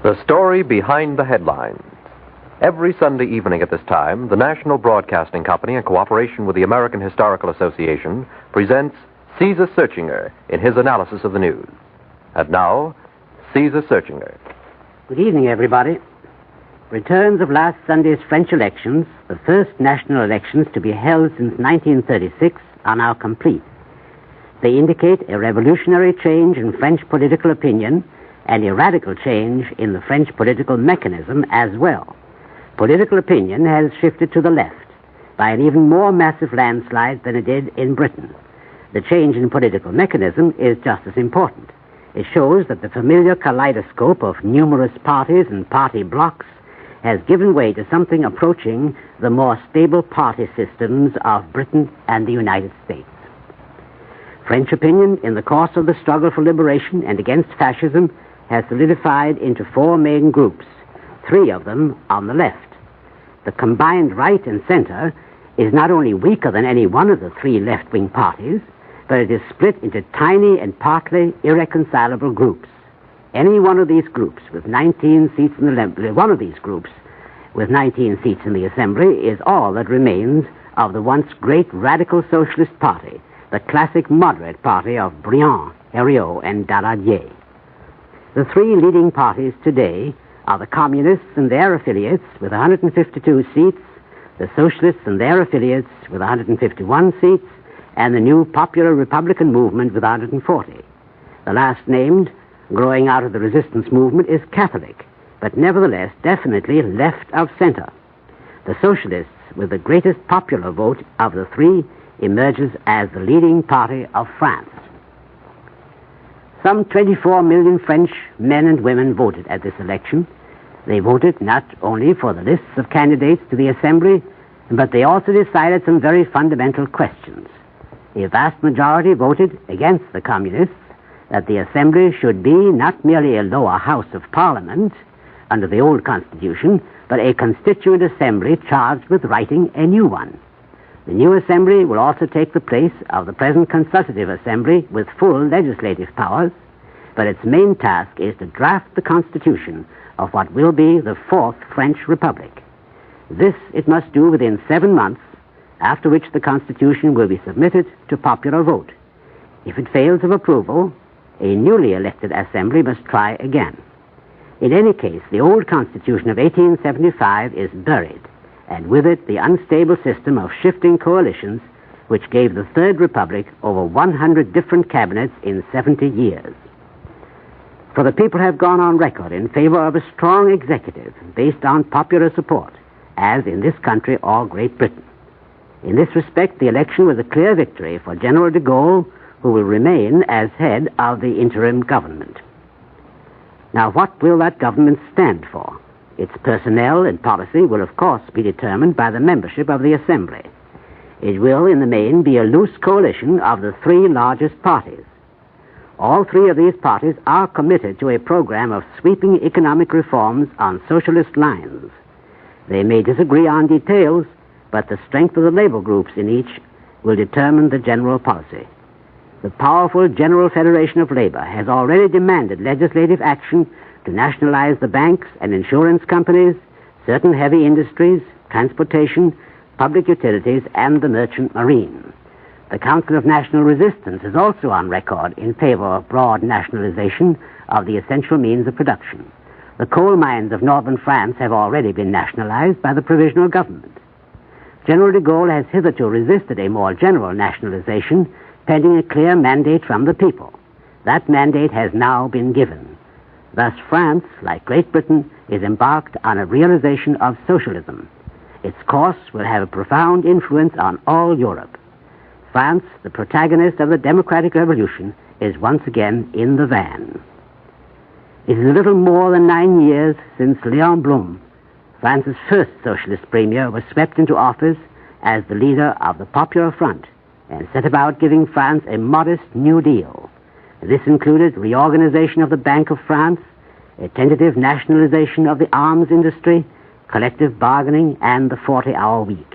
The story behind the headlines. Every Sunday evening at this time, the National Broadcasting Company, in cooperation with the American Historical Association, presents Caesar Searchinger in his analysis of the news. And now, Caesar Searchinger. Good evening, everybody. Returns of last Sunday's French elections, the first national elections to be held since 1936, are now complete. They indicate a revolutionary change in French political opinion and a radical change in the French political mechanism as well. Political opinion has shifted to the left by an even more massive landslide than it did in Britain. The change in political mechanism is just as important. It shows that the familiar kaleidoscope of numerous parties and party blocs has given way to something approaching the more stable party systems of Britain and the United States. French opinion in the course of the struggle for liberation and against fascism has solidified into four main groups, three of them on the left. The combined right and center is not only weaker than any one of the three left-wing parties, but it is split into tiny and partly irreconcilable groups. Any one of these groups with 19 seats in the Assembly is all that remains of the once great radical socialist party, the classic moderate party of Briand, Herriot, and Daladier. The three leading parties today are the Communists and their affiliates with 152 seats, the Socialists and their affiliates with 151 seats, and the new Popular Republican Movement with 140. The last named, growing out of the resistance movement, is Catholic, but nevertheless definitely left of center. The Socialists, with the greatest popular vote of the three, emerges as the leading party of France. Some 24 million French men and women voted at this election. They voted not only for the lists of candidates to the Assembly, but they also decided some very fundamental questions. A vast majority voted against the Communists that the Assembly should be not merely a lower house of Parliament under the old Constitution, but a constituent assembly charged with writing a new one. The new Assembly will also take the place of the present Consultative Assembly with full legislative powers, but its main task is to draft the Constitution of what will be the Fourth French Republic. This it must do within 7 months, after which the Constitution will be submitted to popular vote. If it fails of approval, a newly elected Assembly must try again. In any case, the old Constitution of 1875 is buried, and with it the unstable system of shifting coalitions which gave the Third Republic over 100 different cabinets in 70 years. For the people have gone on record in favor of a strong executive based on popular support, as in this country or Great Britain. In this respect, the election was a clear victory for General de Gaulle, who will remain as head of the interim government. Now, what will that government stand for? Its personnel and policy will, of course, be determined by the membership of the Assembly. It will, in the main, be a loose coalition of the three largest parties. All three of these parties are committed to a program of sweeping economic reforms on socialist lines. They may disagree on details, but the strength of the labor groups in each will determine the general policy. The powerful General Federation of Labor has already demanded legislative action to nationalize the banks and insurance companies, certain heavy industries, transportation, public utilities, and the merchant marine. The Council of National Resistance is also on record in favor of broad nationalization of the essential means of production. The coal mines of northern France have already been nationalized by the provisional government. General de Gaulle has hitherto resisted a more general nationalization, pending a clear mandate from the people. That mandate has now been given. Thus, France, like Great Britain, is embarked on a realization of socialism. Its course will have a profound influence on all Europe. France, the protagonist of the democratic revolution, is once again in the van. It is a little more than 9 years since Léon Blum, France's first socialist premier, was swept into office as the leader of the Popular Front and set about giving France a modest New Deal. This included reorganization of the Bank of France, a tentative nationalization of the arms industry, collective bargaining, and the 40-hour week.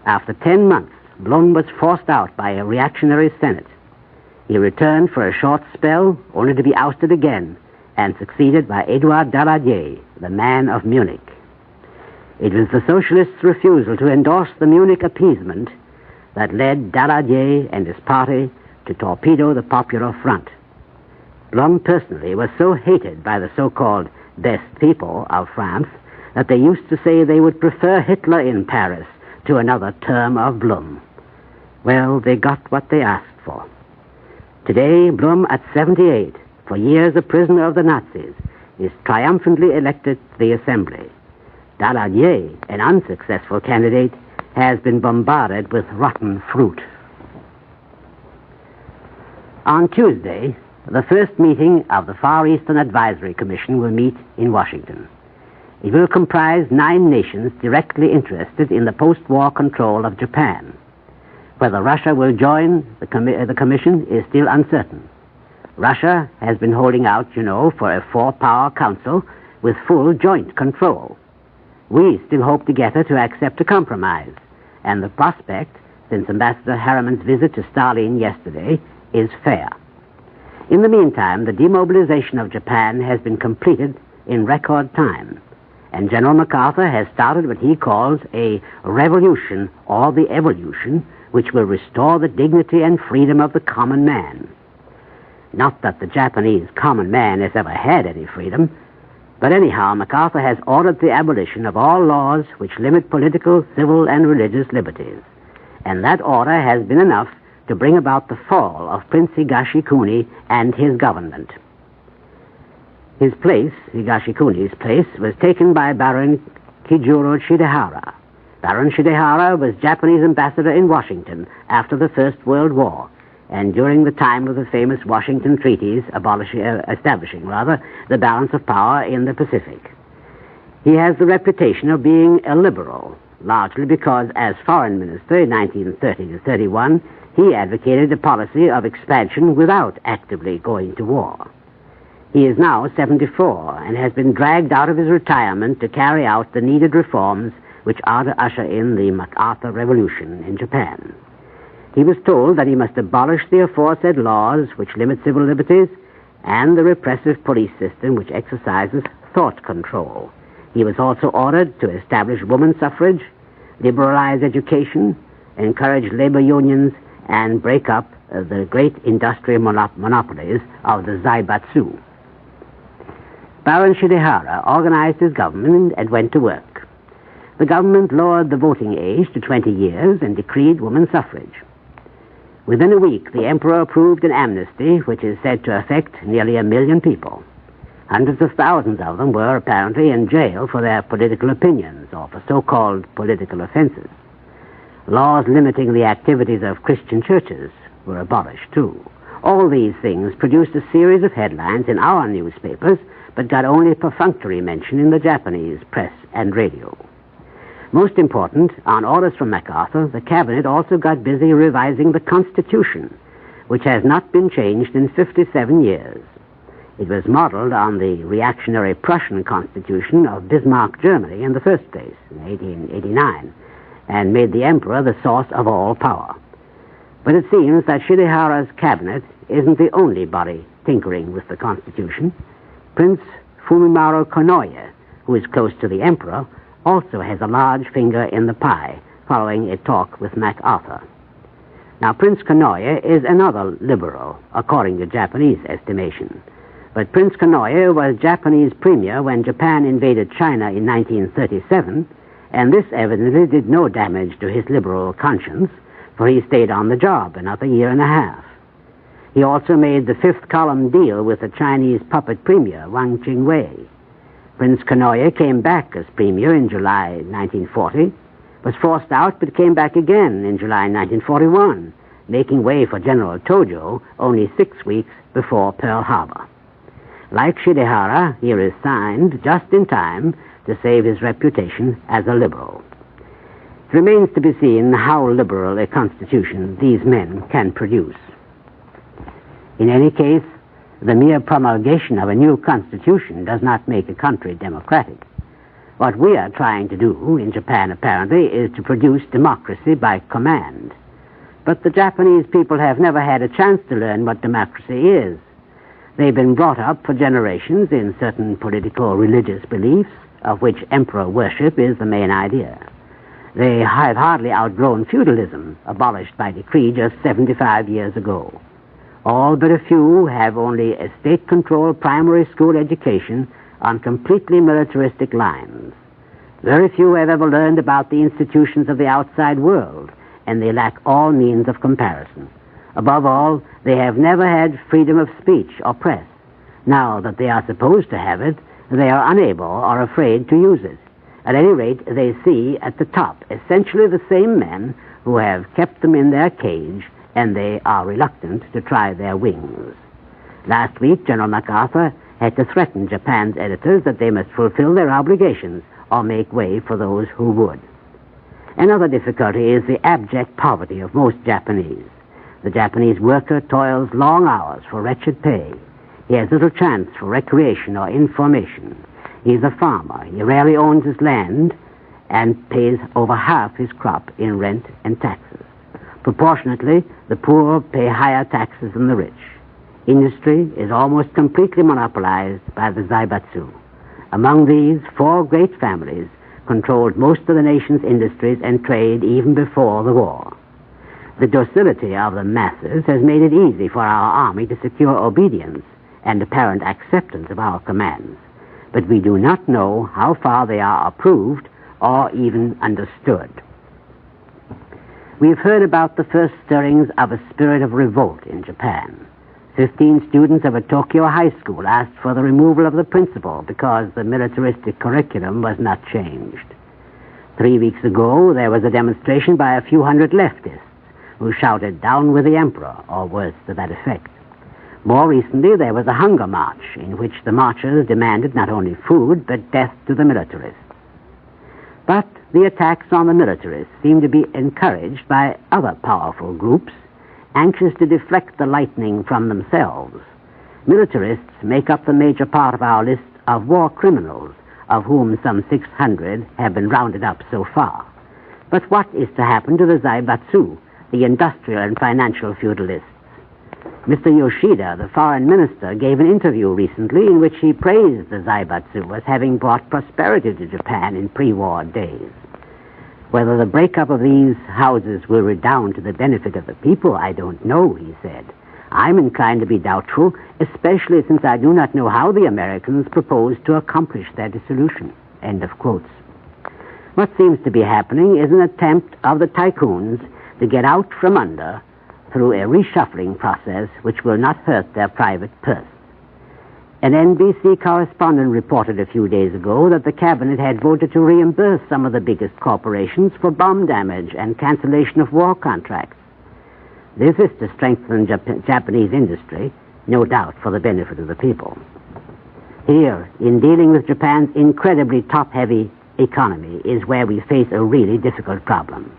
After 10 months, Blum was forced out by a reactionary Senate. He returned for a short spell, only to be ousted again, and succeeded by Edouard Daladier, the man of Munich. It was the socialists' refusal to endorse the Munich appeasement that led Daladier and his party to torpedo the Popular Front. Blum personally was so hated by the so-called best people of France that they used to say they would prefer Hitler in Paris to another term of Blum. Well, they got what they asked for. Today, Blum, at 78, for years a prisoner of the Nazis, is triumphantly elected to the Assembly. Daladier, an unsuccessful candidate, has been bombarded with rotten fruit. On Tuesday, the first meeting of the Far Eastern Advisory Commission will meet in Washington. It will comprise 9 nations directly interested in the post-war control of Japan. Whether Russia will join the commission is still uncertain. Russia has been holding out, for a 4-power council with full joint control. We still hope to get her to accept a compromise, and the prospect, since Ambassador Harriman's visit to Stalin yesterday, is fair. In the meantime, the demobilization of Japan has been completed in record time, and General MacArthur has started what he calls a revolution, or the evolution, which will restore the dignity and freedom of the common man. Not that the Japanese common man has ever had any freedom, but anyhow, MacArthur has ordered the abolition of all laws which limit political, civil, and religious liberties. And that order has been enough to bring about the fall of Prince Higashikuni and his government. His place, Higashikuni's place, was taken by Baron Kijuro Shidehara. Baron Shidehara was Japanese ambassador in Washington after the First World War, and during the time of the famous Washington treaties establishing the balance of power in the Pacific. He has the reputation of being a liberal, largely because as foreign minister in 1930 to 31, he advocated a policy of expansion without actively going to war. He is now 74 and has been dragged out of his retirement to carry out the needed reforms which are to usher in the MacArthur Revolution in Japan. He was told that he must abolish the aforesaid laws which limit civil liberties and the repressive police system which exercises thought control. He was also ordered to establish woman suffrage, liberalize education, encourage labor unions, and break up the great industrial monopolies of the Zaibatsu. Baron Shidehara organized his government and went to work. The government lowered the voting age to 20 years and decreed woman suffrage. Within a week, the emperor approved an amnesty which is said to affect nearly 1 million people. Hundreds of thousands of them were apparently in jail for their political opinions or for so-called political offenses. Laws limiting the activities of Christian churches were abolished, too. All these things produced a series of headlines in our newspapers, but got only perfunctory mention in the Japanese press and radio. Most important, on orders from MacArthur, the cabinet also got busy revising the Constitution, which has not been changed in 57 years. It was modeled on the reactionary Prussian Constitution of Bismarck, Germany, in the first place, in 1889, and made the emperor the source of all power. But it seems that Shidehara's cabinet isn't the only body tinkering with the Constitution. Prince Fumimaro Konoye, who is close to the emperor, also has a large finger in the pie, following a talk with MacArthur. Now, Prince Konoye is another liberal, according to Japanese estimation. But Prince Konoye was Japanese premier when Japan invaded China in 1937, and this evidently did no damage to his liberal conscience, for he stayed on the job another year and a half. He also made the fifth-column deal with the Chinese puppet premier, Wang Jingwei. Prince Konoye came back as premier in July 1940, was forced out but came back again in July 1941, making way for General Tojo only 6 weeks before Pearl Harbor. Like Shidehara, he resigned just in time to save his reputation as a liberal. It remains to be seen how liberal a constitution these men can produce. In any case, the mere promulgation of a new constitution does not make a country democratic. What we are trying to do in Japan, apparently, is to produce democracy by command. But the Japanese people have never had a chance to learn what democracy is. They've been brought up for generations in certain political religious beliefs, of which emperor worship is the main idea. They have hardly outgrown feudalism, abolished by decree just 75 years ago. All but a few have only a state-controlled primary school education on completely militaristic lines. Very few have ever learned about the institutions of the outside world, and they lack all means of comparison. Above all, they have never had freedom of speech or press. Now that they are supposed to have it, they are unable or afraid to use it. At any rate, they see at the top essentially the same men who have kept them in their cage, and they are reluctant to try their wings. Last week, General MacArthur had to threaten Japan's editors that they must fulfill their obligations or make way for those who would. Another difficulty is the abject poverty of most Japanese. The Japanese worker toils long hours for wretched pay. He has little chance for recreation or information. He is a farmer. He rarely owns his land and pays over half his crop in rent and taxes. Proportionately, the poor pay higher taxes than the rich. Industry is almost completely monopolized by the zaibatsu. Among these, 4 great families controlled most of the nation's industries and trade even before the war. The docility of the masses has made it easy for our army to secure obedience and apparent acceptance of our commands, but we do not know how far they are approved or even understood. We have heard about the first stirrings of a spirit of revolt in Japan. 15 students of a Tokyo high school asked for the removal of the principal because the militaristic curriculum was not changed. 3 weeks ago, there was a demonstration by a few hundred leftists who shouted, "Down with the emperor," or words to that effect. More recently, there was a hunger march in which the marchers demanded not only food, but death to the militarists. But the attacks on the militarists seem to be encouraged by other powerful groups, anxious to deflect the lightning from themselves. Militarists make up the major part of our list of war criminals, of whom some 600 have been rounded up so far. But what is to happen to the zaibatsu, the industrial and financial feudalists? Mr. Yoshida, the foreign minister, gave an interview recently in which he praised the zaibatsu as having brought prosperity to Japan in pre-war days. Whether the breakup of these houses will redound to the benefit of the people, I don't know, he said. I'm inclined to be doubtful, especially since I do not know how the Americans propose to accomplish their dissolution. End of quotes. What seems to be happening is an attempt of the tycoons to get out from under through a reshuffling process which will not hurt their private purse. An NBC correspondent reported a few days ago that the cabinet had voted to reimburse some of the biggest corporations for bomb damage and cancellation of war contracts. This is to strengthen Japanese industry, no doubt for the benefit of the people. Here, in dealing with Japan's incredibly top-heavy economy, is where we face a really difficult problem.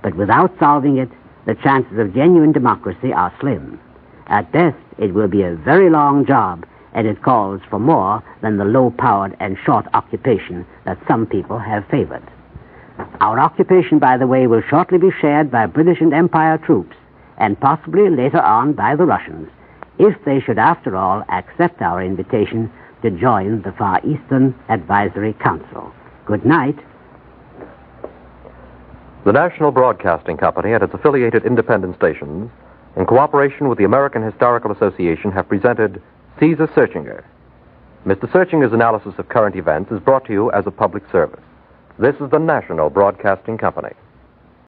But without solving it, the chances of genuine democracy are slim. At best, it will be a very long job, and it calls for more than the low-powered and short occupation that some people have favored. Our occupation, by the way, will shortly be shared by British and Empire troops, and possibly later on by the Russians, if they should, after all, accept our invitation to join the Far Eastern Advisory Council. Good night. The National Broadcasting Company and its affiliated independent stations, in cooperation with the American Historical Association, have presented Caesar Searchinger. Mr. Searchinger's analysis of current events is brought to you as a public service. This is the National Broadcasting Company.